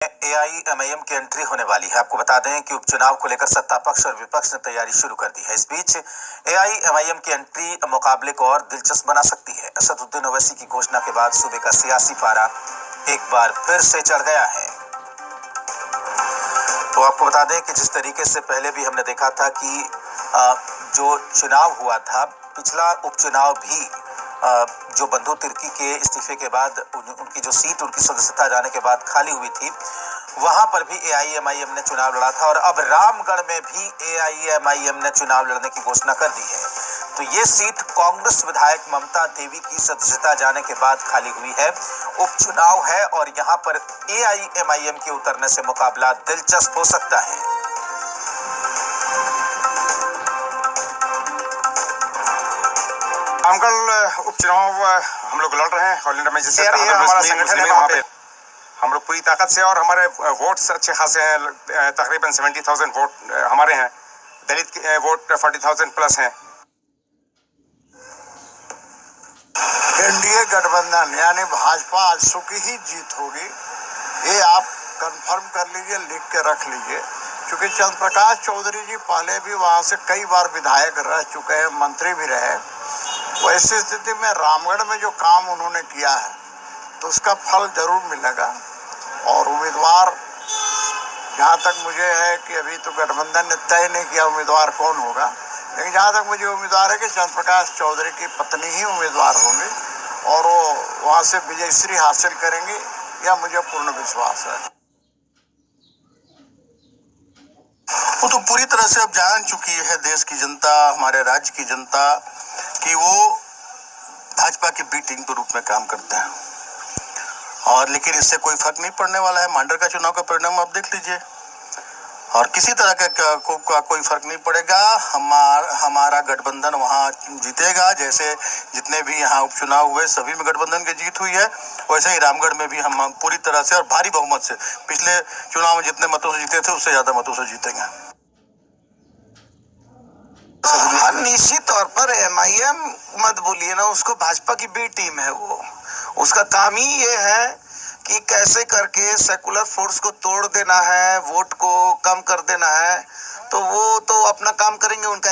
AIMIM की entry होने वाली है। आपको बता दें कि उपचुनाव को लेकर सत्ता पक्ष और विपक्ष ने तैयारी शुरू कर दी है। इस बीच एआईएमआईएम की एंट्री मुकाबले को और दिलचस्प बना सकती है। असदुद्दीन ओवैसी की घोषणा के बाद सूबे का सियासी पारा एक बार फिर से चढ़ गया है। तो आपको बता दें कि जिस तरीके से पहले भी हमने देखा था कि जो चुनाव हुआ था, पिछला उपचुनाव भी जो बंधु तिर्की के इस्तीफे के बाद उनकी जो सीट उनकी सदस्यता जाने के बाद खाली हुई थी, वहां पर भी एआईएमआईएम ने चुनाव लड़ा था और अब रामगढ़ में भी एआईएमआईएम ने चुनाव लड़ने की घोषणा कर दी है। तो ये सीट कांग्रेस विधायक ममता देवी की सदस्यता जाने के बाद खाली हुई है। उपचुनाव है और यहाँ पर एआईएमआईएम के उतरने से मुकाबला दिलचस्प हो सकता है। रामगढ़ उपचुनाव हम लोग लड़ रहे हैं। ऑल इंडिया में जैसे हमारा संगठन है, वहाँ पे हम लोग पूरी ताकत से, और हमारे वोट्स अच्छे खासे हैं। तकरीबन 70,000 वोट हमारे हैं। दलित के वोट 40,000 प्लस हैं। एनडीए गठबंधन यानी भाजपा आजसू की ही जीत होगी, ये आप कंफर्म कर लीजिए, लिख के रख लीजिए। क्योंकि चंद्र प्रकाश चौधरी जी पहले भी वहाँ से कई बार विधायक रह चुके हैं, मंत्री भी रहे। वैसी स्थिति में रामगढ़ में जो काम उन्होंने किया है तो उसका फल जरूर मिलेगा। और उम्मीदवार, जहाँ तक मुझे है कि अभी तो गठबंधन ने तय नहीं किया उम्मीदवार कौन होगा, लेकिन जहाँ तक मुझे उम्मीदवार है कि चंद्र प्रकाश चौधरी की पत्नी ही उम्मीदवार होंगी और वो वहाँ से विजयश्री हासिल करेंगे, यह मुझे पूर्ण विश्वास है। वो तो पूरी तरह से अब जान चुकी है देश की जनता, हमारे राज्य की जनता, कि वो भाजपा की बी टीम के रूप में काम करते हैं। और लेकिन इससे कोई फर्क नहीं पड़ने वाला है। मांडर का चुनाव का परिणाम आप देख लीजिए, और किसी तरह का कोई फर्क नहीं पड़ेगा। हमारा गठबंधन वहाँ जीतेगा। जैसे जितने भी यहाँ उपचुनाव हुए सभी में गठबंधन की जीत हुई है, वैसे ही रामगढ़ में भी हम पूरी तरह से और भारी बहुमत से, पिछले चुनाव में जितने मतों से जीते थे उससे ज्यादा मतों से जीतेंगे। निश्चित तौर पर एमआईएम मत बोलिए ना, उसको भाजपा की बी टीम है। वो उसका काम ही ये है कि कैसे करके सेकुलर फोर्स को तोड़ देना है, वोट को कम कर देना है। तो वो तो अपना काम करेंगे। उनका